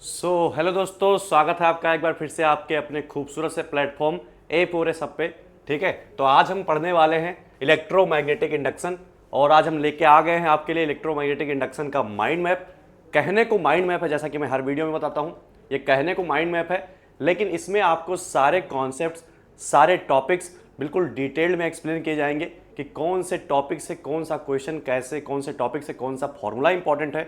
Hello दोस्तों, स्वागत है आपका एक बार फिर से आपके अपने खूबसूरत से प्लेटफॉर्म A4S सब पे। ठीक है, तो आज हम पढ़ने वाले हैं इलेक्ट्रोमैग्नेटिक इंडक्शन। और आज हम लेके आ गए हैं आपके लिए इलेक्ट्रोमैग्नेटिक इंडक्शन का माइंड मैप। कहने को माइंड मैप है, जैसा कि मैं हर वीडियो में बताता हूँ, ये कहने को माइंड मैप है, लेकिन इसमें आपको सारे कॉन्सेप्ट्स, सारे टॉपिक्स बिल्कुल डिटेल्ड में एक्सप्लेन किए जाएंगे कि कौन से टॉपिक से कौन सा क्वेश्चन कैसे, कौन से टॉपिक से कौन सा फॉर्मूला इंपॉर्टेंट है,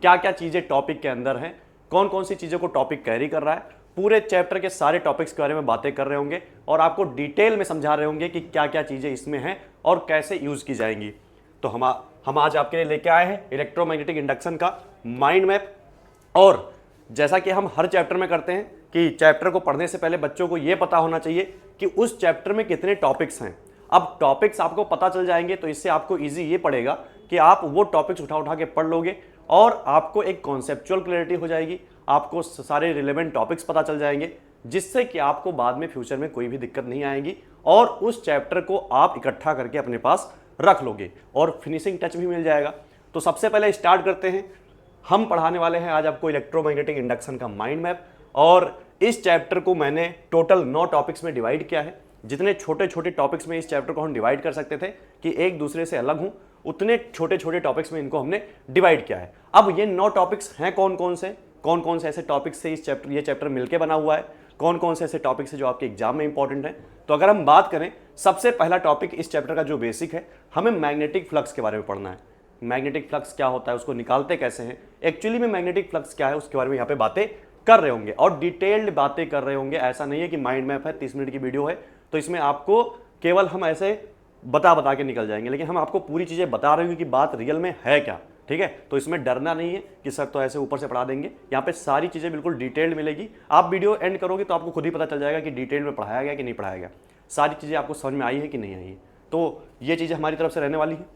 क्या क्या चीज़ें टॉपिक के अंदर हैं, कौन कौन सी चीज़ों को टॉपिक कैरी कर रहा है। पूरे चैप्टर के सारे टॉपिक्स के बारे में बातें कर रहे होंगे और आपको डिटेल में समझा रहे होंगे कि क्या क्या चीज़ें इसमें हैं और कैसे यूज़ की जाएंगी। तो हम आज आपके लिए लेके आए हैं इलेक्ट्रोमैग्नेटिक इंडक्शन का माइंड मैप। और जैसा कि हम हर चैप्टर में करते हैं कि चैप्टर को पढ़ने से पहले बच्चों को यह पता होना चाहिए कि उस चैप्टर में कितने टॉपिक्स हैं। अब टॉपिक्स आपको पता चल जाएंगे तो इससे आपको ईजी ये पड़ेगा कि आप वो टॉपिक्स उठा उठा के पढ़ लोगे और आपको एक कॉन्सेप्चुअल क्लैरिटी हो जाएगी, आपको सारे रिलेवेंट टॉपिक्स पता चल जाएंगे, जिससे कि आपको बाद में फ्यूचर में कोई भी दिक्कत नहीं आएगी और उस चैप्टर को आप इकट्ठा करके अपने पास रख लोगे और फिनिशिंग टच भी मिल जाएगा। तो सबसे पहले स्टार्ट करते हैं। हम पढ़ाने वाले हैं आज आपको इलेक्ट्रोमैग्नेटिक इंडक्शन का माइंड मैप। और इस चैप्टर को मैंने टोटल 9 टॉपिक्स में डिवाइड किया है। जितने छोटे छोटे टॉपिक्स में इस चैप्टर को हम डिवाइड कर सकते थे कि एक दूसरे से अलग हूं, उतने छोटे छोटे टॉपिक्स में इनको हमने डिवाइड किया है। अब ये 9 टॉपिक्स हैं कौन कौन से ऐसे टॉपिक्स से ये चैप्टर मिलके बना हुआ है, कौन कौन से ऐसे टॉपिक्स है जो आपके एग्जाम में इंपॉर्टेंट है। तो अगर हम बात करें, सबसे पहला टॉपिक इस चैप्टर का जो बेसिक है, हमें मैग्नेटिक फ्लक्स के बारे में पढ़ना है। मैग्नेटिक फ्लक्स क्या होता है, उसको निकालते कैसे हैं, एक्चुअली में मैग्नेटिक फ्लक्स क्या है, उसके बारे में यहाँ पे बातें कर रहे होंगे और डिटेल्ड बातें कर रहे होंगे। ऐसा नहीं है कि माइंड मैप है, 30 मिनट की वीडियो है तो इसमें आपको केवल हम ऐसे बता के निकल जाएंगे, लेकिन हम आपको पूरी चीज़ें बता रहे हैं कि बात रियल में है क्या। ठीक है, तो इसमें डरना नहीं है कि सर तो ऐसे ऊपर से पढ़ा देंगे। यहाँ पे सारी चीज़ें बिल्कुल डिटेल्ड मिलेगी। आप वीडियो एंड करोगे तो आपको खुद ही पता चल जाएगा कि डिटेल में पढ़ाया गया कि नहीं पढ़ाया गया, सारी चीज़ें आपको समझ में आई है कि नहीं आई है। तो ये चीज़ें हमारी तरफ से रहने वाली है।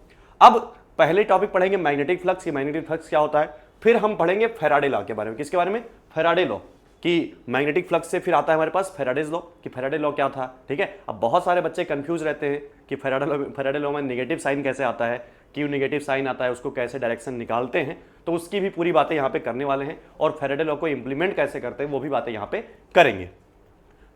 अब पहले टॉपिक पढ़ेंगे मैग्नेटिक फ्लक्स, मैग्नेटिक फ्लक्स क्या होता है। फिर हम पढ़ेंगे फैराडे लॉ के बारे में। किसके बारे में? फैराडे लॉ, कि मैग्नेटिक फ्लक्स से फिर आता है हमारे पास फैराडेज लॉ, कि फैराडे लॉ क्या था। ठीक है, अब बहुत सारे बच्चे कंफ्यूज रहते हैं कि फैराडे लॉ में नेगेटिव साइन कैसे आता है, क्यों नेगेटिव साइन आता है, उसको कैसे डायरेक्शन निकालते हैं। तो उसकी भी पूरी बातें यहाँ पे करने वाले हैं और फैराडे लॉ को इंप्लीमेंट कैसे करते हैं वो भी बातें यहाँ पे करेंगे।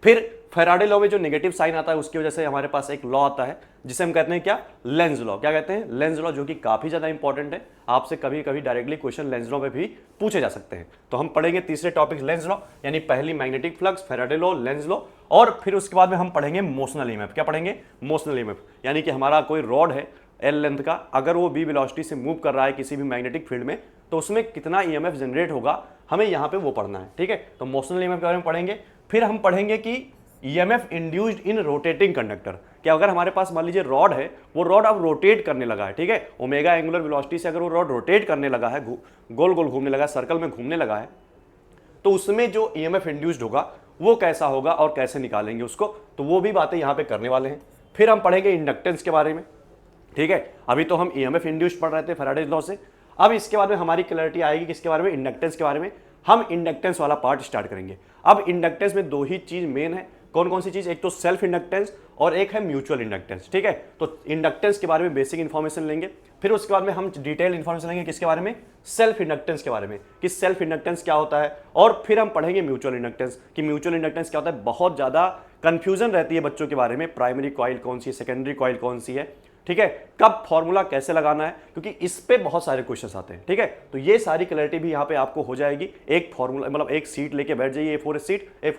फिर फैराडे लॉ में जो नेगेटिव साइन आता है उसकी वजह से हमारे पास एक लॉ आता है जिसे हम कहते हैं क्या, लेंज लॉ। क्या कहते हैं? लेंज लॉ, जो कि काफी ज्यादा इंपॉर्टेंट है। आपसे कभी कभी डायरेक्टली क्वेश्चन लेंज लॉ में भी पूछे जा सकते हैं। तो हम पढ़ेंगे तीसरे टॉपिक लेंज लॉ, यानी पहली magnetic flux, Faraday law, Lenz law. और फिर उसके बाद में हम पढ़ेंगे मोशनल ईएमएफ। क्या पढ़ेंगे? मोशनल ईएमएफ, यानी कि हमारा कोई रॉड है एल लेंथ का, अगर वो बी वेलोसिटी से मूव कर रहा है किसी भी मैग्नेटिक फील्ड में तो उसमें कितना ईएमएफ जनरेट होगा, हमें यहाँ पे वो पढ़ना है। ठीक है, तो मोशनल ईएमएफ के बारे में पढ़ेंगे। फिर हम पढ़ेंगे कि EMF induced in rotating conductor. क्या अगर हमारे पास मान लीजिए रॉड है, वो रॉड अब रोटेट करने लगा है, ठीक है, ओमेगा एंगुलर वेलोसिटी से अगर वो रॉड रोटेट करने लगा है, गोल गोल घूमने लगा है, सर्कल में घूमने लगा है, तो उसमें जो ईएमएफ इंड्यूस्ड होगा वो कैसा होगा और कैसे निकालेंगे उसको, तो वो भी बातें यहाँ पे करने वाले हैं। फिर हम पढ़ेंगे इंडक्टेंस के बारे में। ठीक है, अभी तो हम ईएमएफ इंड्यूस्ड पढ़ रहे थे फैराडेज लॉ से। अब इसके बाद में हमारी क्लैरिटी आएगी किसके बारे में? इंडक्टेंस के बारे में। हम इंडक्टेंस वाला पार्ट स्टार्ट करेंगे। अब इंडक्टेंस में 2 ही चीज मेन है। कौन कौन सी चीज? एक तो सेल्फ इंडक्टेंस और एक है म्यूचुअल इंडक्टेंस। ठीक है, तो इंडक्टेंस के बारे में बेसिक इंफॉर्मेशन लेंगे। फिर उसके बाद में हम डिटेल इंफॉर्मेशन लेंगे किसके बारे में? सेल्फ इंडक्टेंस के बारे में, कि सेल्फ इंडक्टेंस क्या होता है। और फिर हम पढ़ेंगे म्यूचुअल इंडक्टेंस, कि म्यूचुअल इंडक्टेंस क्या होता है। बहुत ज्यादा कंफ्यूजन रहती है बच्चों के बारे में, प्राइमरी कॉइल कौन सी है, सेकेंडरी कॉइल कौन सी है, ठीक है, कब फॉर्मूला कैसे लगाना है, क्योंकि इस पे बहुत सारे क्वेश्चंस आते हैं। ठीक है, तो ये सारी क्लैरिटी भी यहाँ पे आपको हो जाएगी। एक फॉर्मूला मतलब एक सीट लेके बैठ जाइए, A4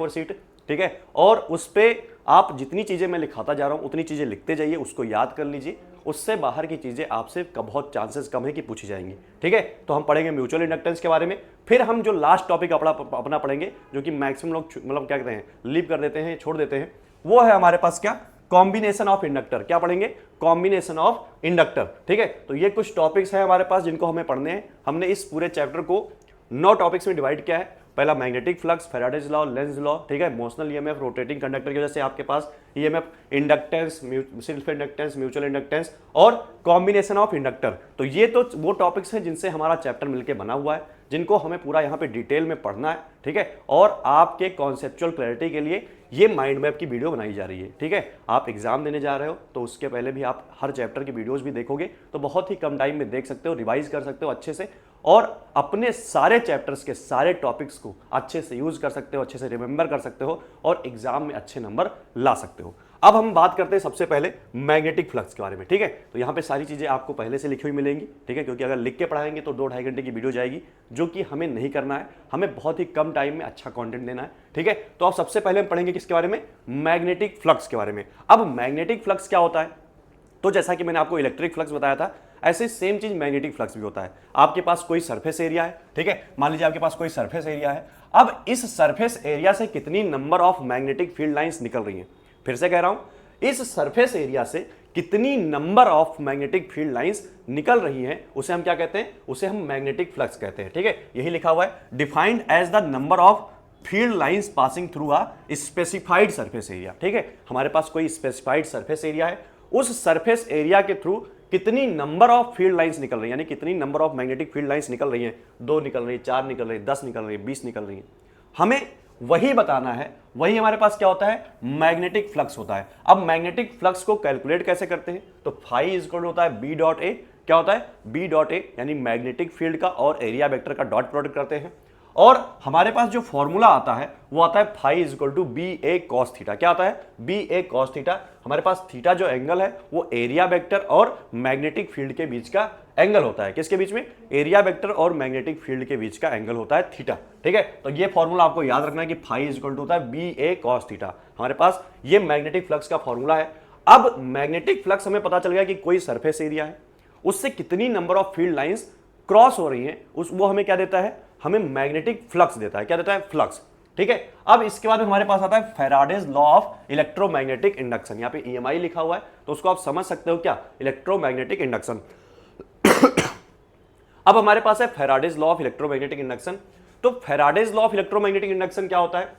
सीट, ठीक है, और उस पे आप जितनी चीजें मैं लिखाता जा रहा हूं उतनी चीजें लिखते जाइए, उसको याद कर लीजिए। उससे बाहर की चीजें आपसे बहुत चांसेस कम है कि पूछी जाएंगी। ठीक है, तो हम पढ़ेंगे म्यूचुअल इंडक्टेंस के बारे में। फिर हम जो लास्ट टॉपिक अपना पढ़ेंगे, जो कि मैक्सिमम लोग मतलब क्या कहते हैं, लीव कर देते हैं, छोड़ देते हैं, वो है हमारे पास क्या, कॉम्बिनेशन ऑफ इंडक्टर। क्या पढ़ेंगे? Combination of inductor. ठीक है, तो ये कुछ टॉपिक्स हैं हमारे पास जिनको हमें पढ़ने हैं। हमने इस पूरे चैप्टर को 9 टॉपिक्स में डिवाइड किया है। पहला magnetic flux, Faraday's law, Lenz law, ठीक है, मोशनल ईएमएफ, रोटेटिंग कंडक्टर की वजह से आपके पास EMF, inductance, self inductance, mutual inductance और कॉम्बिनेशन ऑफ इंडक्टर। तो ये तो वो टॉपिक्स हैं जिनसे हमारा चैप्टर मिलकर बना हुआ है, जिनको हमें पूरा यहाँ पे डिटेल में पढ़ना है। ठीक है, और आपके कॉन्सेप्चुअल क्लैरिटी के लिए ये माइंड मैप की वीडियो बनाई जा रही है। ठीक है, आप एग्जाम देने जा रहे हो तो उसके पहले भी आप हर चैप्टर की वीडियोस भी देखोगे तो बहुत ही कम टाइम में देख सकते हो, रिवाइज कर सकते हो अच्छे से और अपने सारे चैप्टर्स के सारे टॉपिक्स को अच्छे से यूज कर सकते हो, अच्छे से रिमेंबर कर सकते हो और एग्जाम में अच्छे नंबर ला सकते हो। अब हम बात करते हैं सबसे पहले मैग्नेटिक फ्लक्स के बारे में, ठीक है। तो यहाँ पे सारी चीजें आपको पहले से लिखी हुई मिलेंगी, ठीक है, क्योंकि अगर लिख के पढ़ाएंगे तो 2-2.5 घंटे की वीडियो जाएगी, जो कि हमें नहीं करना है। हमें बहुत ही कम टाइम में अच्छा कंटेंट देना है, ठीक है। तो अब सबसे पहले हम पढ़ेंगे किसके बारे में, मैग्नेटिक फ्लक्स के बारे में। अब मैग्नेटिक फ्लक्स क्या होता है, तो जैसा कि मैंने आपको इलेक्ट्रिक फ्लक्स बताया था, ऐसे सेम चीज मैग्नेटिक फ्लक्स भी होता है। आपके पास कोई सरफेस एरिया है, ठीक है, मान लीजिए आपके पास कोई सरफेस एरिया है। अब इस सरफेस एरिया से कितनी number of magnetic field lines निकल रही हैं, फिर से कह रहा हूं, इस सरफेस एरिया से कितनी number of magnetic field lines निकल रही हैं, उसे हम क्या कहते हैं, उसे हम मैग्नेटिक फ्लक्स कहते हैं, ठीक है। यही लिखा हुआ है, defined as the number of field lines passing through a specified surface area, ठीक है। हमारे पास कोई स्पेसिफाइड सरफेस एरिया है, उस सरफेस एरिया के थ्रू कितनी नंबर ऑफ फील्ड लाइंस निकल रही है, यानी कितनी number of magnetic field lines निकल रही हैं, 2 निकल रही है, 4 निकल रही है, 10 निकल रही है, 20 निकल रही है, हमें वही बताना है। वही हमारे पास क्या होता है, मैग्नेटिक फ्लक्स होता है। अब मैग्नेटिक फ्लक्स को कैलकुलेट कैसे करते हैं, तो फाई इक्वल होता है बी डॉट ए, क्या होता है, बी डॉट ए, यानी मैग्नेटिक फील्ड का और एरिया वेक्टर का डॉट प्रोडक्ट करते हैं। और हमारे पास जो फॉर्मूला आता है वो आता है phi equal to B A cos theta. क्या आता है, बी ए कॉस थीटा। हमारे पास थीटा जो एंगल है वो एरिया वेक्टर और मैग्नेटिक फील्ड के बीच का एंगल होता है। किसके बीच में, एरिया वेक्टर और मैग्नेटिक फील्ड के बीच का एंगल होता है थीटा, ठीक है। तो ये फॉर्मूला आपको याद रखना है कि फाई इक्वल टू होता है बी ए कॉस थीटा। हमारे पास ये मैग्नेटिक फ्लक्स का फॉर्मूला है। अब मैग्नेटिक फ्लक्स हमें पता चल गया कि कोई सरफेस एरिया है, उससे कितनी number of field lines cross हो रही हैं, वो हमें क्या देता है, हमें मैग्नेटिक फ्लक्स देता है। क्या देता है, फ्लक्स, ठीक है। अब इसके बाद हमारे पास आता है Faraday's law of electromagnetic induction. यहाँ पे EMI लिखा हुआ है तो उसको आप समझ सकते हो, क्या, इलेक्ट्रोमैग्नेटिक इंडक्शन। अब हमारे पास है Faraday's law of electromagnetic induction. तो Faraday's law of electromagnetic induction क्या होता है,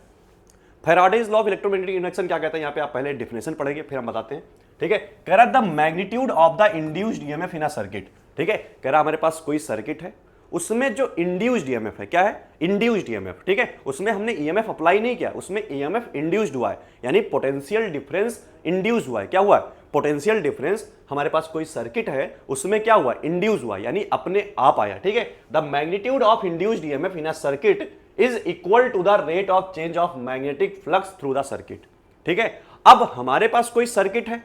Faraday's law of electromagnetic induction क्या कहता है, यहाँ पे आप पहले डेफिनेशन पढ़ेंगे फिर हम बताते हैं, ठीक है। कह रहा है the magnitude of the induced EMF in a circuit, ठीक है। कह रहा हमारे पास कोई सर्किट है, उसमें जो इंड्यूस्ड ईएमएफ है, क्या है, इंड्यूस्ड ईएमएफ, ठीक है। उसमें हमने ईएमएफ अप्लाई नहीं किया, उसमें ईएमएफ इंड्यूस्ड हुआ है, यानी पोटेंशियल डिफरेंस इंड्यूस हुआ है। क्या हुआ है, पोटेंशियल डिफरेंस। हमारे पास कोई सर्किट है, उसमें क्या हुआ, इंड्यूस हुआ, यानी अपने आप आया, ठीक है। The magnitude of induced EMF in a circuit is equal to the rate of change of magnetic flux through the circuit, ठीक है। अब हमारे पास कोई सर्किट है,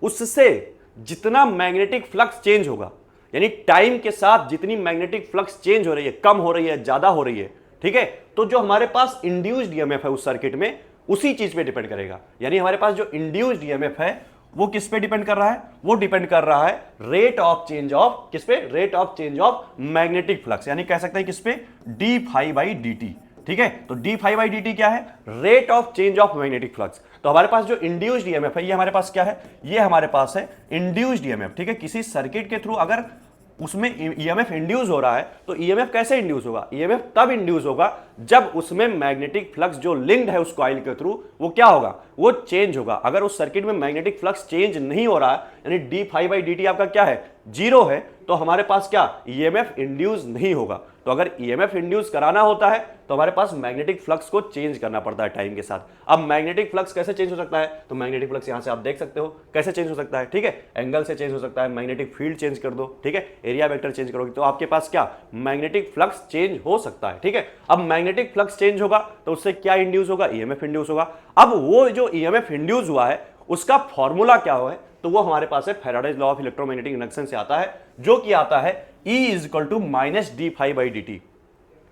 उससे जितना मैग्नेटिक फ्लक्स चेंज होगा, यानी टाइम के साथ जितनी मैग्नेटिक फ्लक्स चेंज हो रही है, कम हो रही है, ज्यादा हो रही है, ठीक है, तो जो हमारे पास इंड्यूस्ड ईएमएफ है उस सर्किट में, उसी चीज पे डिपेंड करेगा। यानी हमारे पास जो इंड्यूस्ड ईएमएफ है वो किस पे डिपेंड कर रहा है, वो डिपेंड कर रहा है रेट ऑफ चेंज ऑफ, किस पे, rate of change of magnetic flux, यानी कह सकते हैं किस पे, d phi by D t, ठीक है। तो d phi by D T क्या है, rate of change of magnetic flux. तो हमारे पास जो इंड्यूस्ड ईएमएफ है, ये हमारे पास क्या है, ये हमारे पास है इंड्यूस्ड ईएमएफ, ठीक है। किसी सर्किट के थ्रू अगर उसमें ईएमएफ इंड्यूस हो रहा है, तो ईएमएफ कैसे इंड्यूस होगा, ईएमएफ तब इंड्यूस होगा जब उसमें मैग्नेटिक फ्लक्स जो लिंक्ड है उस कॉइल के थ्रू, वो क्या होगा, वो चेंज होगा। अगर उस सर्किट में मैग्नेटिक फ्लक्स चेंज नहीं हो रहा है, यानी d phi by D t आपका क्या है, 0 है, तो हमारे पास क्या, ईएमएफ इंड्यूस नहीं होगा। तो अगर ईएमएफ इंड्यूस कराना होता है तो हमारे पास मैग्नेटिक फ्लक्स को चेंज करना पड़ता है टाइम के साथ। अब मैग्नेटिक फ्लक्स कैसे चेंज हो सकता है, तो मैग्नेटिक फ्लक्स यहां से आप देख सकते हो कैसे चेंज हो सकता है, ठीक है। एंगल से चेंज हो सकता है, मैग्नेटिक फील्ड चेंज कर दो, ठीक है, एरिया वेक्टर चेंज करोगे तो आपके पास क्या, मैग्नेटिक फ्लक्स चेंज हो सकता है, ठीक है। अब मैग्नेटिक फ्लक्स चेंज होगा तो उससे क्या इंड्यूस होगा, ईएमएफ इंड्यूस होगा। अब वो जो ईएमएफ इंड्यूस हुआ है उसका फॉर्मूला क्या है, तो वो हमारे पास है Faraday's law of electromagnetic induction से आता है, जो कि आता है E is equal to minus d phi by D T.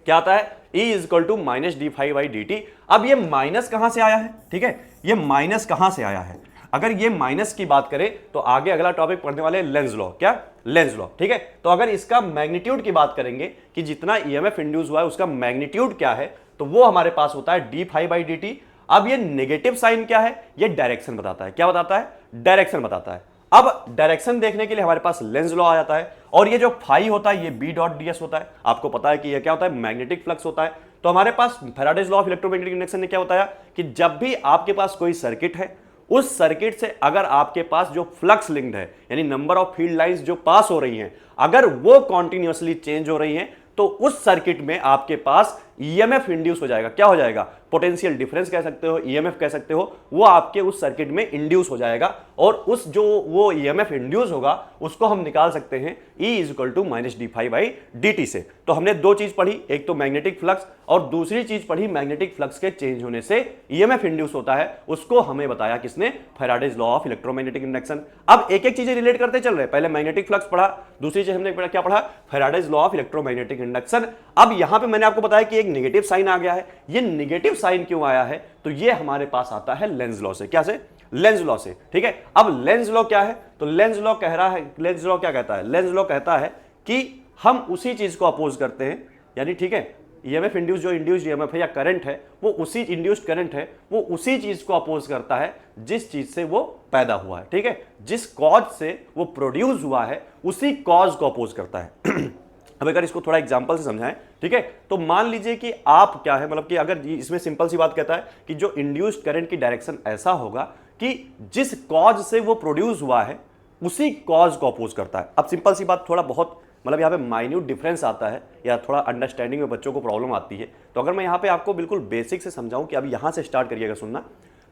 क्या आता है, E is equal to minus d phi by D t. अब ये माइनस कहां से आया है, ठीक है, ये माइनस कहां से आया है, अगर ये माइनस की बात करें तो आगे अगला टॉपिक पढ़ने वाले लेंज लॉ, क्या, लेंज लॉ, ठीक है। तो अगर इसका मैग्नीट्यूड की बात करेंगे कि जितना ईएमएफ इंड्यूस हुआ है उसका मैग्नीट्यूड क्या है, तो वो हमारे पास होता है d phi by D t. अब ये नेगेटिव साइन क्या है, ये डायरेक्शन बताता है, क्या बताता है, डायरेक्शन बताता है। अब डायरेक्शन देखने के लिए हमारे पास लेंज लॉ आ जाता है, और ये जो फाई होता है ये बी डॉट डीएस होता है। आपको पता है कि ये क्या होता है, मैग्नेटिक फ्लक्स होता है। तो हमारे पास Faraday's law of electromagnetic induction ने क्या बताया कि जब भी आपके पास कोई सर्किट है, उस सर्किट से अगर आपके पास जो फ्लक्स लिंक्ड है, यानी नंबर ऑफ फील्ड लाइंस जो पास हो रही हैं, अगर वो कॉन्टिन्यूअसली चेंज हो रही हैं, तो उस सर्किट में आपके पास ईएमएफ इंड्यूस हो जाएगा। क्या हो जाएगा? पोटेंशियल डिफरेंस कह सकते हो, ईएमएफ कह सकते हो, वो आपके उस सर्किट में इंड्यूस हो जाएगा और उस जो वो ईएमएफ इंड्यूस होगा उसको हम निकाल सकते हैं E = -dφ/dt से। तो हमने दो चीज पढ़ी, एक तो मैग्नेटिक फ्लक्स और दूसरी चीज पढ़ी मैग्नेटिक फ्लक्स के चेंज होने से ईएमएफ इंड्यूस होता है। उसको हमें बताया किसने? Faraday's law of electromagnetic induction. अब एक एक चीजें रिलेट करते चल रहे हैं। पहले मैग्नेटिक फ्लक्स पढ़ा, दूसरी चीज हमने क्या पढ़ा? Faraday's law of electromagnetic induction. अब यहां पे मैंने आपको बताया कि एक नेगेटिव साइन आ गया है। ये नेगेटिव साइन क्यों आया है? तो ये हमारे पास आता है लेंज लॉ से। क्या से? लेंज लॉ से। ठीक है, अब लेंज लॉ क्या है? तो लेंज लॉ कह रहा है, लेंज लॉ क्या कहता है? लेंज लॉ कहता है कि हम उसी चीज को अपोज करते हैं, यानी ठीक है, ईएमएफ इंड्यूस जो इंड्यूस्ड ईएमएफ है या करंट है, वो उसी इंड्यूस्ड करंट है, वो उसी चीज को अपोज करता है जिस चीज से वो पैदा हुआ है। ठीक है, जिस कॉज से वो प्रोड्यूस हुआ है उसी कॉज को अपोज करता है। अब अगर इसको थोड़ा एग्जांपल से समझाएं, ठीक है, तो मान लीजिए कि आप क्या है, मतलब कि अगर इसमें सिंपल सी बात कहता है कि जो इंड्यूस्ड करंट की डायरेक्शन ऐसा होगा कि जिस कॉज से वो प्रोड्यूस हुआ है उसी कॉज को अपोज करता है। अब सिंपल सी बात, थोड़ा बहुत मतलब यहाँ पे माइन्यूट डिफरेंस आता है या थोड़ा अंडरस्टैंडिंग में बच्चों को प्रॉब्लम आती है। तो अगर मैं यहाँ पे आपको बिल्कुल बेसिक से समझाऊं कि अभी यहाँ से स्टार्ट करिएगा सुनना,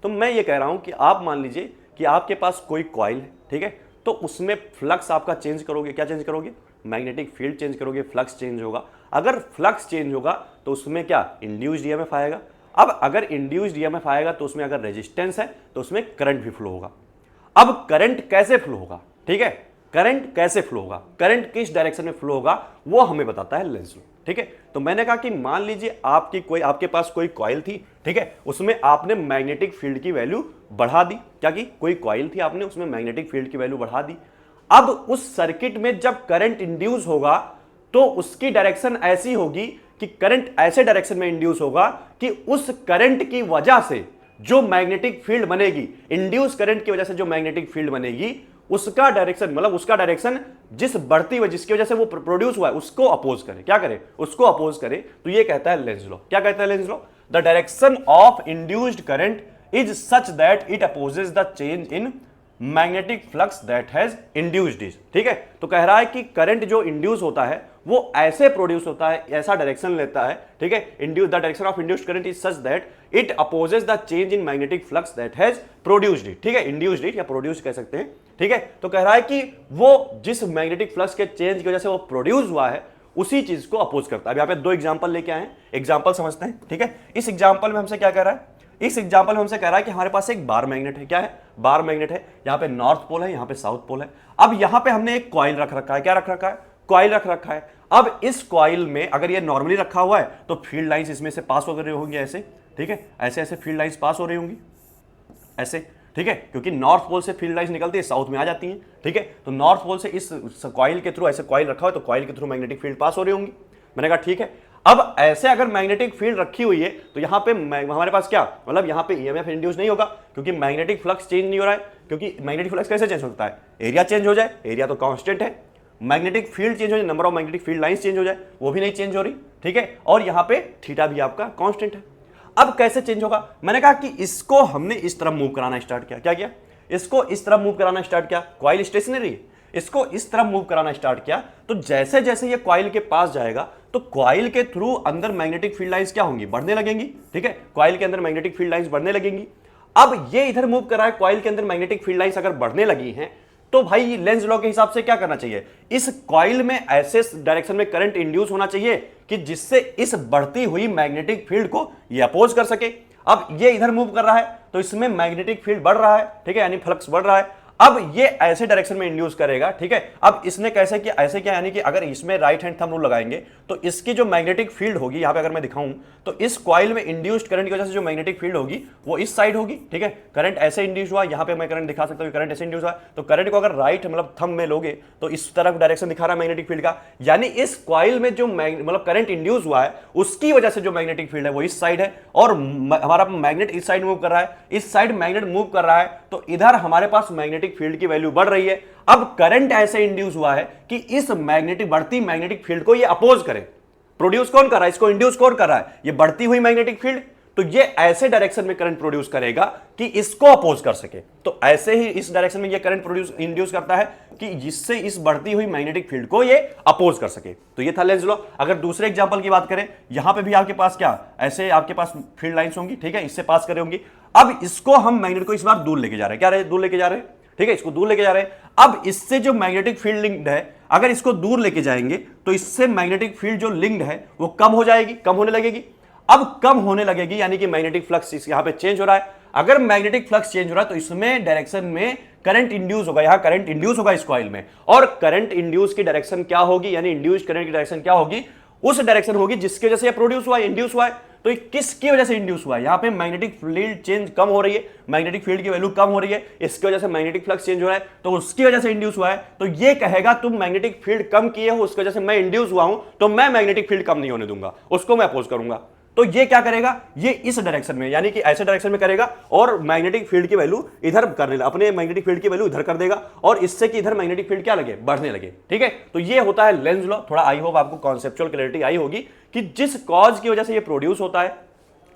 तो मैं ये कह रहा हूँ कि आप मान लीजिए कि आपके पास कोई कॉइल है, ठीक है, तो उसमें फ्लक्स आपका चेंज करोगे। क्या चेंज करोगे? मैग्नेटिक फील्ड चेंज करोगे, फ्लक्स चेंज होगा। अगर फ्लक्स चेंज होगा तो उसमें क्या? इंड्यूस्ड ईएमएफ आएगा। अब अगर इंड्यूस्ड ईएमएफ आएगा तो उसमें अगर रेजिस्टेंस है तो उसमें करंट भी फ्लो होगा। अब करंट कैसे फ्लो होगा? ठीक है, करंट कैसे फ्लो होगा, करंट किस डायरेक्शन में फ्लो होगा, वो हमें बताता है लेंज लॉ। ठीक है, तो मैंने कहा कि मान लीजिए आपके पास कोई कॉइल थी, ठीक है, उसमें आपने मैग्नेटिक फील्ड की वैल्यू बढ़ा दी। क्या की? कोई कॉइल थी, आपने उसमें मैग्नेटिक फील्ड की वैल्यू बढ़ा दी। अब उस सर्किट में जब करंट इंड्यूस होगा तो उसकी डायरेक्शन ऐसी होगी कि करंट ऐसे डायरेक्शन में इंड्यूस होगा कि उस करंट की वजह से जो मैग्नेटिक फील्ड बनेगी, इंड्यूस करंट की वजह से जो मैग्नेटिक फील्ड बनेगी, उसका डायरेक्शन, मतलब उसका डायरेक्शन जिस बढ़ती हुई, जिसकी वजह से वो प्रोड्यूस हुआ है, उसको अपोज करे। क्या करे? उसको अपोज करे। तो ये कहता है लेंज लॉ। क्या कहता है Lenz law? The direction of induced current is such that it opposes the change in magnetic flux that has induced it. ठीक है, तो कह रहा है कि करंट जो इंड्यूस होता है वो ऐसे प्रोड्यूस होता है, ऐसा डायरेक्शन लेता है। ठीक है, induce the direction of induced current is such that it opposes the change in magnetic flux that has produced it. ठीक है, इंड्यूस्ड इट या प्रोड्यूस कह सकते हैं। ठीक है, तो कह रहा है कि वो जिस मैग्नेटिक फ्लक्स के चेंज की वजह से वो प्रोड्यूस हुआ है उसी चीज को अपोज करता है। अब यहाँ पे दो एग्जांपल लेके आए हैं, एग्जांपल समझते हैं। ठीक है, इस एग्जांपल में हमसे क्या कह रहा है? इस एग्जांपल में हमसे कह रहा है कि हमारे पास एक बार मैग्नेट है। क्या है? बार मैग्नेट है। यहाँ पे नॉर्थ पोल है, यहाँ पे साउथ पोल है। अब यहाँ पे हमने एक कॉइल रख रखा है। क्या रख रखा है? कॉइल रख रखा है। अब इस कॉइल में अगर ये नॉर्मली रखा हुआ है तो फील्ड लाइंस इसमें से पास हो रही होंगी ऐसे। ठीक है, ऐसे ऐसे फील्ड लाइंस पास हो रही होंगी ऐसे। ठीक है, क्योंकि नॉर्थ पोल से फील्ड लाइंस निकलती है, साउथ में आ जाती हैं। ठीक है, तो नॉर्थ पोल से इस कॉइल के थ्रू, ऐसे कॉइल रखा हुआ है तो कॉइल के थ्रू मैग्नेटिक फील्ड पास हो रही होंगी। मैंने कहा ठीक है। अब ऐसे अगर मैग्नेटिक फील्ड रखी हुई है तो यहां पे हमारे पास क्या, मतलब यहां पे ईएमएफ इंड्यूस नहीं होगा क्योंकि मैग्नेटिक फ्लक्स चेंज नहीं हो रहा है। क्योंकि मैग्नेटिक फ्लक्स कैसे चेंज होता है? एरिया चेंज हो जाए, एरिया तो कांस्टेंट है। मैग्नेटिक फील्ड चेंज हो जाए, number of magnetic field lines change हो जाए, वो भी नहीं चेंज हो रही। ठीक है, और यहां पे थीटा भी आपका कांस्टेंट है। अब कैसे चेंज होगा? मैंने कहा कि इसको हमने इस तरफ मूव कराना स्टार्ट किया। क्या किया? इसको इस तरफ मूव कराना स्टार्ट किया। कॉइल स्टेशनरी है, इसको इस तरफ मूव कराना स्टार्ट किया। तो जैसे जैसे ये कॉइल के पास जाएगा तो कॉइल के थ्रू अंदर मैग्नेटिक फील्ड लाइंस क्या होंगी? बढ़ने लगेंगी। ठीक है, कॉइल के अंदर मैग्नेटिक फील्ड लाइंस बढ़ने लगेंगी। अब ये इधर मूव कर रहा है, कॉइल के अंदर मैग्नेटिक फील्ड लाइंस अगर बढ़ने लगी हैं तो भाई लेंज लॉ के हिसाब से क्या करना चाहिए? इस कॉइल में ऐसे डायरेक्शन में करंट इंड्यूस होना चाहिए कि जिससे इस बढ़ती हुई मैग्नेटिक फील्ड को ये अपोज कर सके। अब ये इधर मूव कर रहा है तो इसमें मैग्नेटिक फील्ड बढ़ रहा है। ठीक है, यानी फ्लक्स बढ़ रहा है। अब ये ऐसे डायरेक्शन में इंड्यूस करेगा। ठीक है, अब इसने कैसे किया? ऐसे क्या, यानी कि अगर इसमें राइट हैंड थंब रूल लगाएंगे तो इसकी जो मैग्नेटिक फील्ड होगी, यहां पे अगर मैं दिखाऊं तो इस कॉइल में इंड्यूस्ड करंट की वजह से जो मैग्नेटिक फील्ड होगी वो इस साइड होगी। ठीक है, करंट ऐसे इंड्यूस हुआ, यहां पे मैं करंट दिखा सकता हूं, करंट ऐसे इंड्यूस हुआ, तो करंट को अगर राइट मतलब थंब में लोगे तो इस तरफ डायरेक्शन दिखा रहा है मैग्नेटिक फील्ड का। यानी इस कॉइल में जो मतलब करंट इंड्यूस हुआ है उसकी वजह से जो मैग्नेटिक फील्ड है वो इस साइड है और हमारा मैग्नेट इस साइड मूव कर रहा है, इस साइड मैग्नेट मूव कर रहा है, तो इधर हमारे पास मैग्नेटिक फील्ड की वैल्यू बढ़ रही है। अब करंट ऐसे इंड्यूस हुआ है कि इस मैग्नेटिक बढ़ती मैग्नेटिक फील्ड को ये अपोज करे। प्रोड्यूस कौन कर रहा है? इसको इंड्यूस कौन कर रहा है? ये बढ़ती हुई मैग्नेटिक फील्ड। तो ये ऐसे डायरेक्शन में करंट प्रोड्यूस करेगा कि इसको अपोज कर सके। तो ऐसे ही इस डायरेक्शन में ये करंट प्रोड्यूस इंड्यूस करता है कि जिससे इस बढ़ती हुई मैग्नेटिक फील्ड को ये अपोज कर सके। तो ये था लेंज लॉ। अगर दूसरे एग्जांपल की बात करें, यहां पे भी आपके पास क्या, ऐसे आपके पास फील्ड लाइंस होंगी, ठीक है, इससे पास करे होंगी। अब इसको हम मैग्नेट को इस बार दूर लेके जा रहे हैं, क्या रहे, दूर लेके जा रहे हैं, ठीक है, इसको दूर लेके जा रहे हैं। अब इससे जो मैग्नेटिक फील्ड लिंक्ड है, अगर इसको दूर लेके जाएंगे तो इससे मैग्नेटिक फील्ड जो लिंक्ड है वो कम हो जाएगी, कम होने लगेगी। अब कम होने लगेगी यानी कि मैग्नेटिक फ्लक्स यहां पे चेंज हो रहा है। अगर मैग्नेटिक फ्लक्स चेंज हो रहा है तो इसमें डायरेक्शन में करंट इंड्यूस होगा, यहां करंट इंड्यूस होगा इस कॉइल में। और करंट इंड्यूस की डायरेक्शन क्या होगी, यानी इंड्यूस्ड करंट की डायरेक्शन क्या होगी, उस डायरेक्शन होगी जिसकी वजह से ये प्रोड्यूस हुआ है, इंड्यूस हुआ है। तो ये किसकी वजह से इंड्यूस हुआ है, यहां पे मैग्नेटिक फील्ड चेंज कम हो रही है, मैग्नेटिक फील्ड की वैल्यू कम हो रही है, इसकी वजह से मैग्नेटिक फ्लक्स चेंज हो रहा है, तो उसकी वजह से इंड्यूस हुआ है। तो ये कहेगा तुम मैग्नेटिक फील्ड कम किए हो, उसकी वजह से मैं इंड्यूस हुआ हूं, तो मैं मैग्नेटिक फील्ड कम नहीं होने दूंगा, उसको मैं अपोज करूंगा। तो ये क्या करेगा, ये इस डायरेक्शन में यानी कि ऐसे डायरेक्शन में करेगा और मैग्नेटिक फील्ड की वैल्यू इधर करने, अपने मैग्नेटिक फील्ड की वैल्यू इधर कर देगा और इससे कि इधर मैग्नेटिक फील्ड क्या लगे, बढ़ने लगे, ठीक है। तो ये होता है लेंज लॉ। थोड़ा आई होप आपको कॉन्सेप्चुअल क्लैरिटी आई होगी कि जिस कॉज की वजह से ये प्रोड्यूस होता है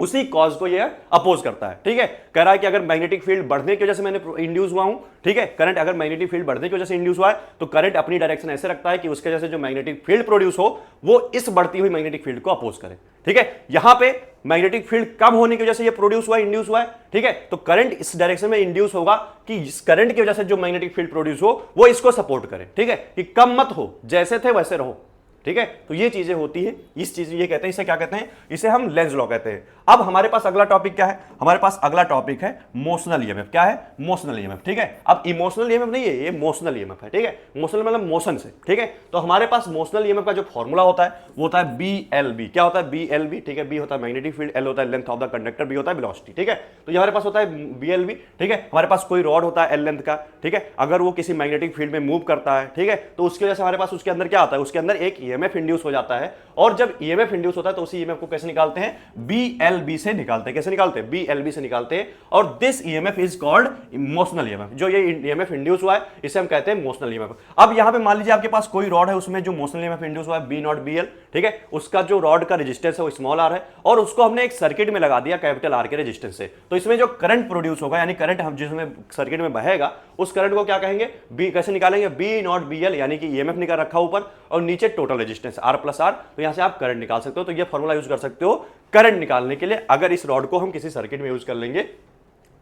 उसी कॉज को ये अपोज करता है, ठीक है। कह रहा है कि अगर मैग्नेटिक फील्ड बढ़ने की वजह से मैंने इंड्यूस हुआ हूं, ठीक है, करंट अगर मैग्नेटिक फील्ड बढ़ने की वजह से इंड्यूस हुआ है तो करंट अपनी डायरेक्शन ऐसे रखता है कि उसके वजह से जो मैग्नेटिक फील्ड प्रोड्यूस हो वो इस बढ़ती हुई मैग्नेटिक फील्ड को अपोज करे, ठीक है। यहां पे मैग्नेटिक फील्ड कम होने की वजह से ये प्रोड्यूस हुआ है, इंड्यूस हुआ है, ठीक है। तो करंट इस डायरेक्शन में इंड्यूस होगा कि इस करंट की वजह से जो मैग्नेटिक फील्ड प्रोड्यूस हो वो इसको सपोर्ट करे, ठीक है, कि कम मत हो, जैसे थे वैसे रहो, ठीक है। तो ये चीजें होती है, इस चीज ये कहते हैं, इसे क्या कहते हैं, इसे हम लेंज लॉ कहते हैं। अब हमारे पास अगला टॉपिक क्या है, हमारे पास अगला टॉपिक है मोशनल ईएमएफ। क्या है, मोशनल ईएमएफ, ठीक है। अब इमोशनल ईएमएफ नहीं है, ये मोशनल ईएमएफ है, ठीक है। मोशनल मतलब मोशन से, ठीक है। तो हमारे पास मोशनल ईएमएफ का जो फॉर्मूला होता है वो होता है BLB। क्या होता है, BLB, ठीक है। बी होता है मैग्नेटिक फील्ड, एल होता है length of the conductor, B होता है वेलोसिटी, ठीक है। तो ये हमारे पास होता है BLB, ठीक है। हमारे पास कोई रॉड होता है एल लेंथ का, ठीक है। अगर वो किसी मैग्नेटिक फील्ड में मूव करता है, ठीक है, तो उसकी वजह से हमारे पास उसके अंदर क्या आता है, उसके अंदर एक ईएमएफ इंड्यूस हो जाता है। और जब ईएमएफ इंड्यूस होता है तो उसी ईएमएफ को कैसे निकालते हैं, BLB से निकालते हैं। कैसे निकालते हैं, BLB से निकालते हैं। और this EMF is called motional EMF. जो ये ईएमएफ इंड्यूस हुआ है इसे हम कहते हैं मोशनल ईएमएफ। अब यहां पे मान लीजिए आपके पास कोई रॉड है, उसमें जो मोशनल ईएमएफ इंड्यूस हुआ है B0BL, ठीक है। उसका जो रॉड का रेजिस्टेंस है वो स्मॉल r है और उसको हमने एक सर्किट में लगा दिया कैपिटल R के रेजिस्टेंस से। तो इसमें जो करंट प्रोड्यूस होगा, यानी करंट हम जिसमें सर्किट में बहेगा, उस करंट को क्या कहेंगे, B कैसे निकालेंगे, B0BL, यानी कि ईएमएफ निकाल रखा ऊपर और नीचे टोटल रेजिस्टेंस R+R। तो यहां से आप करंट निकाल सकते हो। तो ये फॉर्मूला यूज कर सकते हो करंट निकालने के लिए, अगर इस रॉड को हम किसी सर्किट में यूज कर लेंगे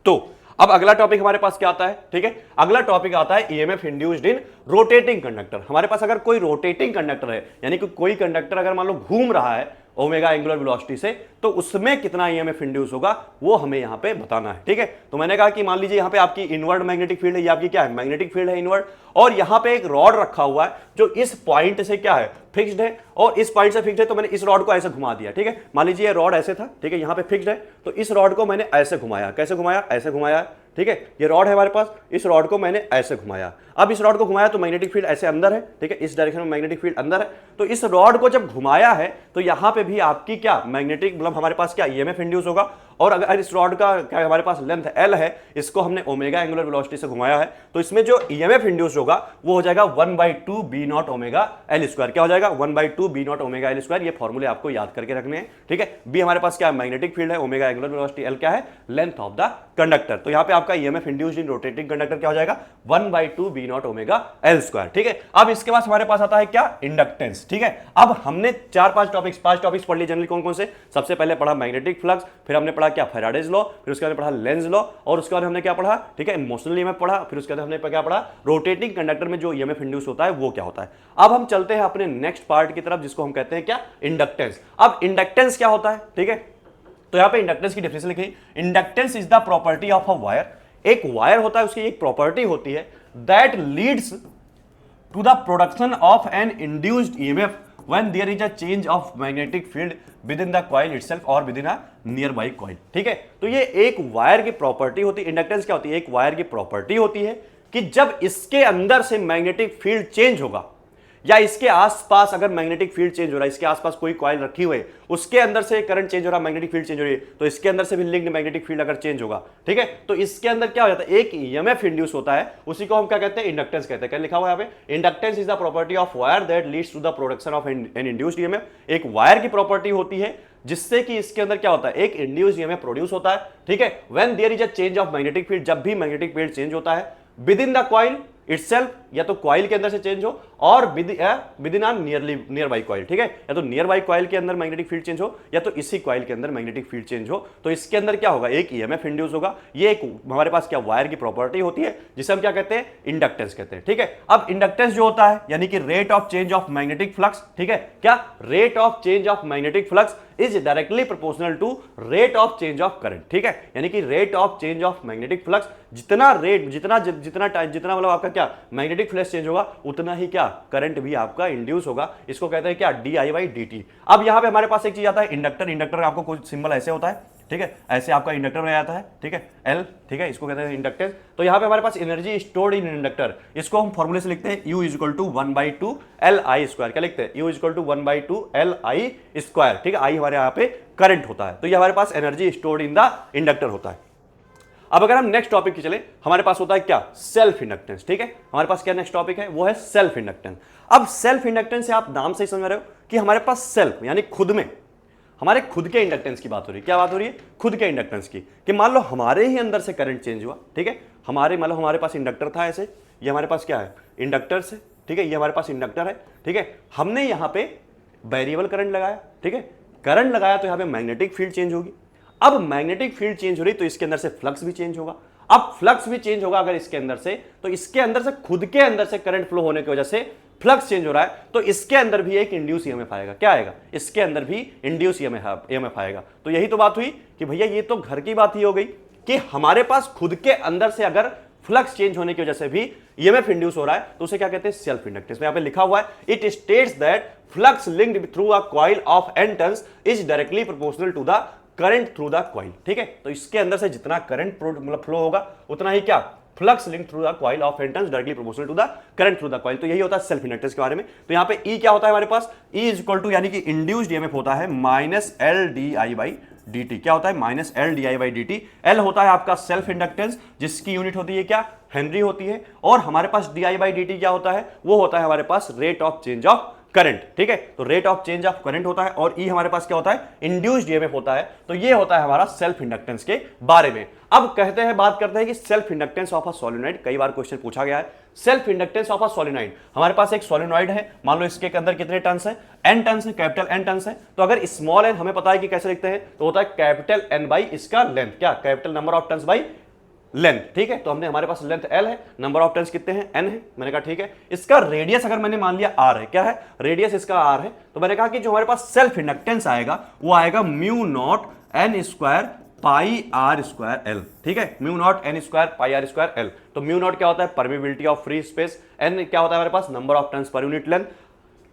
तो। अब अगला टॉपिक हमारे पास क्या आता है, ठीक है। अगला टॉपिक आता है EMF induced in rotating conductor. हमारे पास अगर कोई रोटेटिंग कंडक्टर है, यानी कि कोई कंडक्टर अगर मान लो घूम रहा है ओमेगा एंगुलर वेलोसिटी से, तो उसमें कितना ईएमएफ इंड्यूस होगा वो हमें यहां पे बताना है, ठीक है। तो मैंने कहा कि मान लीजिए यहां पे आपकी इनवर्ड मैग्नेटिक फील्ड है, ये आपकी क्या है, मैग्नेटिक फील्ड है इनवर्ड, और यहां पे एक रॉड रखा हुआ है जो इस पॉइंट से क्या है, फिक्स्ड है, और इस पॉइंट से फिक्स्ड है। तो मैंने इस रॉड को ऐसे घुमा दिया, ठीक है। मान लीजिए ये रॉड ऐसे था, ठीक है, यहां पे फिक्स्ड है, तो इस रॉड को मैंने ऐसे घुमाया। कैसे घुमाया, ऐसे घुमाया, ठीक है। ये रॉड है हमारे पास, इस रॉड को मैंने ऐसे घुमाया। अब इस रॉड को घुमाया तो मैग्नेटिक फील्ड ऐसे अंदर है, ठीक है, इस डायरेक्शन में मैग्नेटिक फील्ड अंदर है। तो इस रॉड को जब घुमाया है तो यहां पे भी आपकी क्या मैग्नेटिक, मतलब हमारे पास क्या ईएमएफ इंड्यूस होगा। और अगर इस रॉड का क्या हमारे पास लेंथ L है, इसको हमने ओमेगा एंगुलर वेलोसिटी से घुमाया है, तो इसमें जो ईएमएफ इंड्यूस होगा वो हो जाएगा 1/2 B0 ओमेगा L स्क्वायर। क्या हो जाएगा, 1/2 B0 ओमेगा L स्क्वायर। ये फॉर्मूले आपको याद करके रखने हैं, ठीक है। बी हमारे पास क्या है, मैग्नेटिक फील्ड है, ओमेगा एंगुलर वेलोसिटी, L क्या है, लेंथ ऑफ द कंडक्टर। तो यहां पे आपका EMF induced in rotating conductor क्या हो जाएगा, 1/2 B0 ओमेगा L स्क्वायर, ठीक है। अब इसके बाद हमारे पास आता है क्या, इंडक्टेंस, ठीक है। अब हमने 5 टॉपिक्स पढ़ लिए जनरली। कौन कौन से, सबसे पहले पढ़ा मैग्नेटिक फ्लक्स, फिर हमने पढ़ा क्या, फैराडेज लॉ, फिर उसके बाद पढ़ा लेंज लॉ, और उसके बाद हमने क्या पढ़ा, ठीक है, इमोशनल ईएमएफ पढ़ा, फिर उसके बाद हमने क्या पढ़ा, रोटेटिंग कंडक्टर में जो ईएमएफ इंड्यूस होता है वो क्या होता है। अब हम चलते हैं अपने नेक्स्ट पार्ट की तरफ, जिसको हम कहते हैं क्या, इंडक्टेंस। अब इंडक्टेंस क्या होता है, ठीक है। तो यहां पे इंडक्टेंस की डेफिनेशन लिखी, inductance is the property of a wire. एक वायर होता है, उसकी एक प्रॉपर्टी होती है, that leads to the production of an induced EMF when there is a change of magnetic field within the coil itself or within a nearby coil, ठीक है। तो ये एक वायर की प्रॉपर्टी होती है। इंडक्टेंस क्या होती है, एक वायर की प्रॉपर्टी होती है कि जब इसके अंदर से मैग्नेटिक फील्ड चेंज होगा, या इसके आसपास अगर मैग्नेटिक फील्ड चेंज हो रहा है, इसके आसपास कोई कॉइल रखी हुई है, उसके अंदर से करंट चेंज हो रहा है, मैग्नेटिक फील्ड चेंज हो रही है, तो इसके अंदर से भी लिंक्ड मैग्नेटिक फील्ड अगर चेंज होगा, ठीक है, तो इसके अंदर क्या हो जाता है, एक ईएमएफ इंड्यूस होता है, उसी को हम क्या कहते हैं, इंडक्टेंस कहते हैं। क्या लिखा हुआ है यहाँ पे, inductance is the property of wire that leads to the production of an induced EMF. एक वायर की प्रॉपर्टी होती है जिससे कि इसके अंदर क्या होता है, एक इंड्यूस ईएमएफ प्रोड्यूस होता है, ठीक है। When there is a change of magnetic field, जब भी मैग्नेटिक फील्ड चेंज होता है within the coil itself, या तो कॉइल के अंदर से चेंज हो और within a nearby coil, ठीक है, या तो नियर बाई कॉइल के अंदर मैग्नेटिक फील्ड चेंज हो या तो इसी कॉइल के अंदर मैग्नेटिक फील्ड चेंज हो, तो इसके अंदर क्या होगा, एक ईएमएफ इंड्यूस होगा। ये एक हमारे पास क्या वायर की प्रॉपर्टी होती है जिसे हम क्या कहते हैं, इंडक्टेंस कहते हैं, ठीक है। अब इंडक्टेंस जो होता है यानी कि rate of change of magnetic flux, ठीक है, क्या rate of change of magnetic flux is directly proportional to rate of change of current, ठीक है, यानी कि rate of change of magnetic flux, जितना रेट जितना मतलब आपका क्या मैग्नेटिक फ्लक्स चेंज होगा उतना ही क्या करंट भी आपका इंड्यूस होगा। इसको कहते हैं क्या, D I by D t. अब यहां पे हमारे पास एक चीज आता है इंडक्टर। इंडक्टर आपको कुछ सिंबल ऐसे होता है, ठीक है, ऐसे आपका इंडक्टर में आता है, ठीक है, एल, ठीक है, इसको कहते हैं इंडक्टेंस। तो यहां पे हमारे पास एनर्जी स्टोर्ड इन इंडक्टर, इसको हम फॉर्मूले से लिखते हैं U is equal to 1/2 LI square. क्या लिखते हैं, U is equal to 1/2 LI square, ठीक है। आई हमारे यहाँ पे करंट होता है, तो ये हमारे पास energy stored in the inductor होता है। अब अगर हम नेक्स्ट टॉपिक की चले, हमारे पास होता है क्या, सेल्फ इंडक्टेंस, ठीक है। हमारे पास क्या नेक्स्ट टॉपिक है, वो है सेल्फ इंडक्टेंस। अब सेल्फ इंडक्टेंस से आप नाम से ही समझ रहे हो कि हमारे पास सेल्फ यानी खुद में, हमारे खुद के इंडक्टेंस की बात हो रही है। क्या बात हो रही है, खुद के इंडक्टेंस की, कि मान लो हमारे ही अंदर से करंट चेंज हुआ, ठीक है, हमारे मान लो हमारे पास इंडक्टर था ऐसे, ये हमारे पास क्या है, इंडक्टर से, ठीक है, ये हमारे पास इंडक्टर है, ठीक है, हमने यहाँ पे वेरिएबल करंट लगाया, ठीक है, करंट लगाया तो यहाँ पे मैग्नेटिक फील्ड चेंज होगी। अब मैग्नेटिक फील्ड चेंज हो रही तो इसके अंदर से फ्लक्स भी चेंज होगा। अब फ्लक्स भी चेंज होगा अगर इसके अंदर से, तो इसके अंदर से खुद के अंदर से करंट फ्लो होने की वजह से फ्लक्स चेंज हो रहा है, तो इसके अंदर भी एक इंड्यूस ईएमएफ आएगा। क्या आएगा, इसके अंदर भी इंड्यूस ईएमएफ आएगा। तो यही तो बात हुई कि भैया ये तो घर की बात ही हो गई कि हमारे पास खुद के अंदर से अगर फ्लक्स चेंज होने की वजह से भी ईएमएफ इंड्यूस हो रहा है तो उसे क्या कहते हैं, सेल्फ इंडक्टेंस। यहां पे लिखा हुआ है, it states that flux linked through a coil of N turns is directly proportional to the current through the coil, ठीक है। तो इसके अंदर से जितना करंट मतलब फ्लो होगा उतना ही क्या, flux link through the coil of N turns directly proportional to the current through the coil. तो यही होता है सेल्फ इंडक्टेंस के बारे में। तो यहां पे E क्या होता है हमारे पास, E इज इक्वल टू यानी कि इंड्यूस्ड ईएमएफ होता है minus L D I by D T. क्या होता है, minus L D I by D T. L होता है आपका सेल्फ इंडक्टेंस जिसकी यूनिट होती है क्या, हेनरी होती है, और हमारे पास D I by D T क्या होता है, वो होता है हमारे पास rate of change of current, ठीक है। तो rate of change of current होता है और E हमारे पास क्या होता है, इंड्यूस्ड ईएमएफ होता है। तो ये होता है हमारा सेल्फ इंडक्टेंस के बारे में। अब कहते हैं, बात करते हैं कि self inductance of a solenoid. कई बार क्वेश्चन पूछा गया है, self inductance of a solenoid. हमारे पास एक सोलेनॉइड है, मान लो इसके अंदर कितने टर्न्स है, एन टर्न्स है, कैपिटल एन टर्न्स है। तो अगर स्मॉल एन हमें पता है कि कैसे लिखते हैं, तो होता है कैपिटल एन बाई इसका लेंथ, क्या, capital number of turns by length, ठीक है। तो हमने हमारे पास लेंथ L है, नंबर ऑफ टर्न्स कितने हैं, N है। मैंने कहा ठीक है, इसका रेडियस अगर मैंने मान लिया R है, क्या है, रेडियस इसका R है, तो मैंने कहा कि जो हमारे पास सेल्फ इंडक्टेंस आएगा वो आएगा mu naught N square pi R square L, ठीक है, mu naught N square pi R square L। तो म्यू नॉट क्या होता है, permeability of free space, N क्या होता है हमारे पास, number of turns per unit length,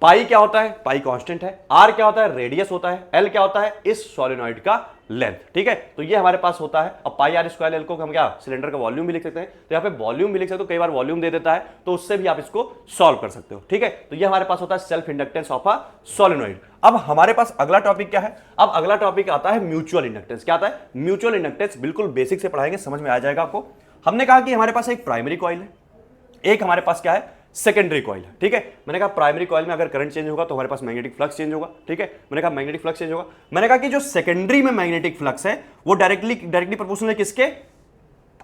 pi क्या होता है, पाई कांस्टेंट है, आर क्या होता है, रेडियस होता है, एल क्या होता है, इस सोलेनॉइड का लेंथ, ठीक है। तो ये हमारे पास होता है। अब पाई आर स्क्वायर एल को हम क्या, सिलेंडर का वॉल्यूम भी लिख सकते हैं। तो यहाँ पे वॉल्यूम भी लिख सकते हो, कई बार वॉल्यूम दे देता है, तो उससे भी आप इसको सॉल्व कर सकते हो, ठीक है। तो ये हमारे पास होता है self inductance of a solenoid. अब हमारे पास अगला टॉपिक क्या है, अब अगला टॉपिक आता है म्यूचुअल इंडक्टेंस। क्या आता है, म्यूचुअल इंडक्टेंस, बिल्कुल बेसिक से पढ़ाएंगे, समझ में आ जाएगा आपको। हमने कहा कि हमारे पास एक प्राइमरी कॉइल है, एक हमारे पास क्या है, सेकेंडरी कॉइल है, ठीक है। मैंने कहा प्राइमरी कॉइल में अगर करंट चेंज होगा तो हमारे पास मैग्नेटिक फ्लक्स चेंज होगा, ठीक है। मैंने कहा मैग्नेटिक फ्लक्स चेंज होगा। मैंने कहा कि जो सेकेंडरी में मैग्नेटिक फ्लक्स है वो डायरेक्टली प्रोपोर्शनल है किसके,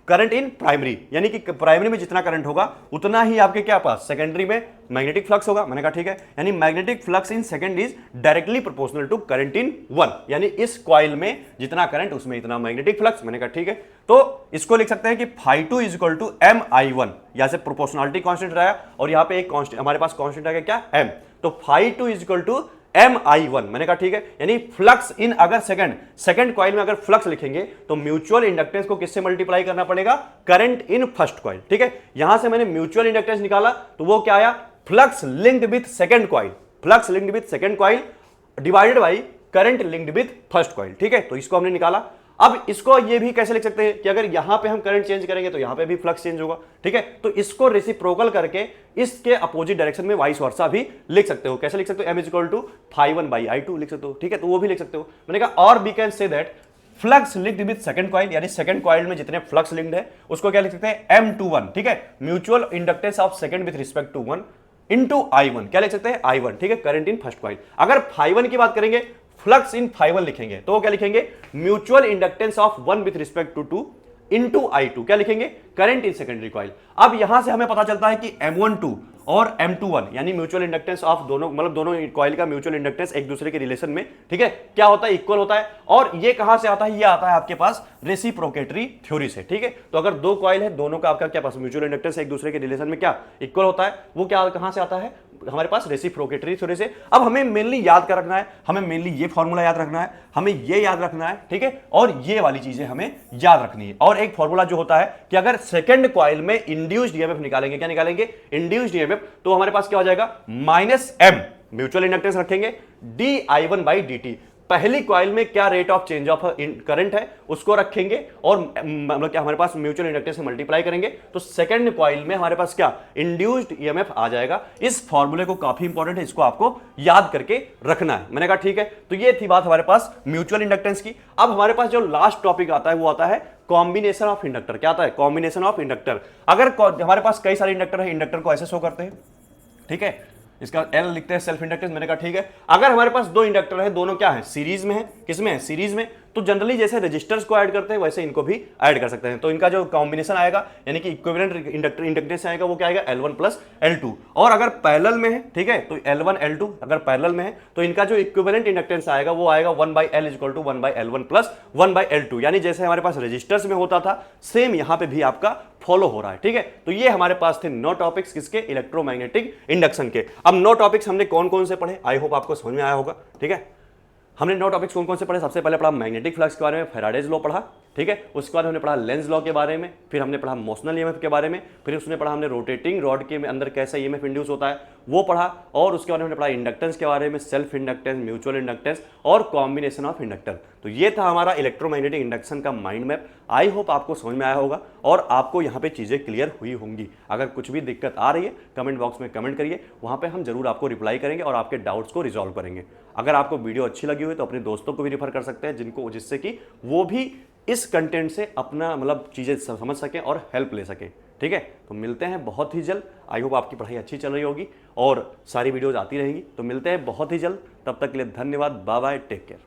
करंट इन प्राइमरी, यानी कि प्राइमरी में जितना करंट होगा उतना ही आपके क्या पास सेकेंडरी में मैग्नेटिक फ्लक्स होगा। मैंने कहा ठीक है, यानी magnetic flux in second is directly proportional to current in one, यानी इस कॉइल में जितना करंट उसमें इतना मैग्नेटिक फ्लक्स। मैंने कहा ठीक है, तो इसको लिख सकते हैं कि φ2 इज इक्वल टू MI1, यहां से प्रोपोर्शनलिटी कांस्टेंट रहा और यहां पे एक कांस्टेंट हमारे पास कांस्टेंट आ गया क्या, M। तो φ2 इज इक्वल टू MI1। मैंने कहा ठीक है, यानी फ्लक्स इन, अगर सेकंड कॉइल में अगर फ्लक्स लिखेंगे तो म्यूचुअल इंडक्टेंस को किससे मल्टीप्लाई करना पड़ेगा, करंट इन फर्स्ट कॉइल, ठीक है। यहां से मैंने म्यूचुअल इंडक्टेंस निकाला तो वो क्या आया, flux linked with second coil, flux linked with second coil divided by current linked with first coil, ठीक है। तो इसको हमने निकाला। अब इसको ये भी कैसे लिख सकते हैं कि अगर यहां पे हम करंट चेंज करेंगे तो यहां पे भी फ्लक्स चेंज होगा, ठीक है। तो इसको रेसिप्रोकल करके इसके अपोजिट डायरेक्शन में वाइस वर्सा भी लिख सकते हो। कैसे लिख सकते हो, M is equal to φ1 by I2 लिख सकते हो, ठीक है। तो वो भी लिख सकते हो। मैंने कहा और we can say that flux linked with second coil, यानी सेकंड कॉइल में जितने फ्लक्स लिंक्ड है उसको क्या लिख सकते हैं, M21, ठीक है। Mutual inductance of second with respect to 1 into I1, क्या लिख सकते हैं, I1, ठीक है, करंट इन फर्स्ट कॉइल। अगर φ1 की बात करेंगे, फ्लक्स इन फाइबर लिखेंगे तो वो क्या लिखेंगे, mutual inductance of one with respect to two into I2, क्या लिखेंगे, करंट इन सेकेंडरी कॉइल। अब यहां से हमें पता चलता है कि M12 और M21 यानी म्यूचुअल इंडक्टेंस ऑफ दोनों, मतलब दोनों कॉइल का म्यूचुअल इंडक्टेंस एक दूसरे के रिलेशन में, ठीक है, क्या होता है, इक्वल होता है। और ये कहां से आता है, ये आता है आपके पास रेसिप्रोकेटरी थ्योरी से, ठीक है। तो अगर दो कॉइल है, दोनों का आपका क्या पास म्यूचुअल इंडक्टेंस एक दूसरे के रिलेशन में क्या इक्वल होता है, वो क्या कहां से आता है, हमारे पास रेसिप्रोकेटरी थ्योरी से। अब हमें मेनली याद कर रखना है, हमें मेनली ये फॉर्मूला याद रखना है, हमें ये याद रखना है, ठीक है, और ये वाली चीजें हमें याद रखनी है। और एक फॉर्मूला जो होता है कि अगर सेकंड कॉइल में इंड्यूस्ड ईएमएफ निकालेंगे, क्या निकालेंगे, इंड्यूस्ड ईएमएफ, तो हमारे पास क्या हो जाएगा, -M म्यूचुअल इंडक्टेंस रखेंगे di1/dt। पहली कॉइल में क्या rate of change of current है उसको रखेंगे और मतलब क्या हमारे पास म्यूचुअल इंडक्टेंस से मल्टीप्लाई करेंगे, तो सेकंड कॉइल में हमारे पास क्या इंड्यूस्ड ईएमएफ आ जाएगा। इस फॉर्मूले को काफी इंपॉर्टेंट है, इसको आपको याद करके रखना है। मैंने कहा ठीक है, तो ये थी बात हमारे पास म्यूचुअल इंडक्टेंस की। अब हमारे पास जो लास्ट टॉपिक आता है वो आता है कॉम्बिनेशन ऑफ इंडक्टर। क्या आता है, कॉम्बिनेशन ऑफ इंडक्टर। अगर हमारे पास कई सारे इंडक्टर है, इंडक्टर को ऐसे शो करते हैं, ठीक है, इसका L लिखते हैं सेल्फ इंडक्टेंस। मैंने कहा ठीक है, अगर हमारे पास दो इंडक्टर है, दोनों क्या है, सीरीज में है, किसमें है, सीरीज में, तो जनरली जैसे रेजिस्टर्स को ऐड करते हैं वैसे इनको भी ऐड कर सकते हैं। तो इनका जो कॉम्बिनेशन आएगा यानी कि इक्विवेलेंट इंडक्टेंस आएगा वो क्या आएगा, L1 प्लस L2। और अगर पैरेलल में है, ठीक है, तो L1 L2 अगर पैरेलल में है तो इनका जो इक्विवेलेंट इंडक्टेंस आएगा वो आएगा 1/L equal to 1/L1 plus 1/L2। यानी जैसे हमारे पास रेजिस्टर्स में होता था सेम यहां पे भी आपका फॉलो हो रहा है, ठीक है। तो ये हमारे पास थे 9 टॉपिक्स किसके, इलेक्ट्रोमैग्नेटिक इंडक्शन के। अब 9 टॉपिक्स हमने कौन कौन से पढ़े, आई होप आपको समझ में आया होगा, ठीक है। हमने 9 टॉपिक्स कौन कौन से पढ़े, सबसे पहले पढ़ा मैग्नेटिक फ्लक्स के बारे में, फैराडेज लॉ पढ़ा, ठीक है। उसके बाद हमने पढ़ा लेंज लॉ के बारे में, फिर हमने पढ़ा मोशनल ईएमएफ के बारे में, फिर उसमें पढ़ा हमने रोटेटिंग रॉड के अंदर कैसा ईएमएफ इंड्यूस होता है वो पढ़ा, और उसके बाद हमने पढ़ा इंडक्टेंस के बारे में, सेल्फ इंडक्टेंस, म्यूचुअल इंडक्टेंस और कॉम्बिनेशन ऑफ इंडक्टर। तो ये था हमारा इलेक्ट्रोमैग्नेटिक इंडक्शन का माइंड मैप। आई होप आपको समझ में आया होगा और आपको यहाँ पे चीज़ें क्लियर हुई होंगी। अगर कुछ भी दिक्कत आ रही है कमेंट बॉक्स में कमेंट करिए, वहाँ पे हम जरूर आपको रिप्लाई करेंगे और आपके डाउट्स को रिजॉल्व करेंगे। अगर आपको वीडियो अच्छी लगी हुई तो अपने दोस्तों को भी रिफर कर सकते हैं जिससे कि वो भी इस कंटेंट से अपना मतलब चीज़ें समझ सकें और हेल्प ले सकें, ठीक है। तो मिलते हैं बहुत ही जल्द। आई होप आपकी पढ़ाई अच्छी चल रही होगी और सारी वीडियोज आती रहेंगी। तो मिलते हैं बहुत ही जल्द, तब तक के लिए धन्यवाद, बाय बाय, टेक केयर।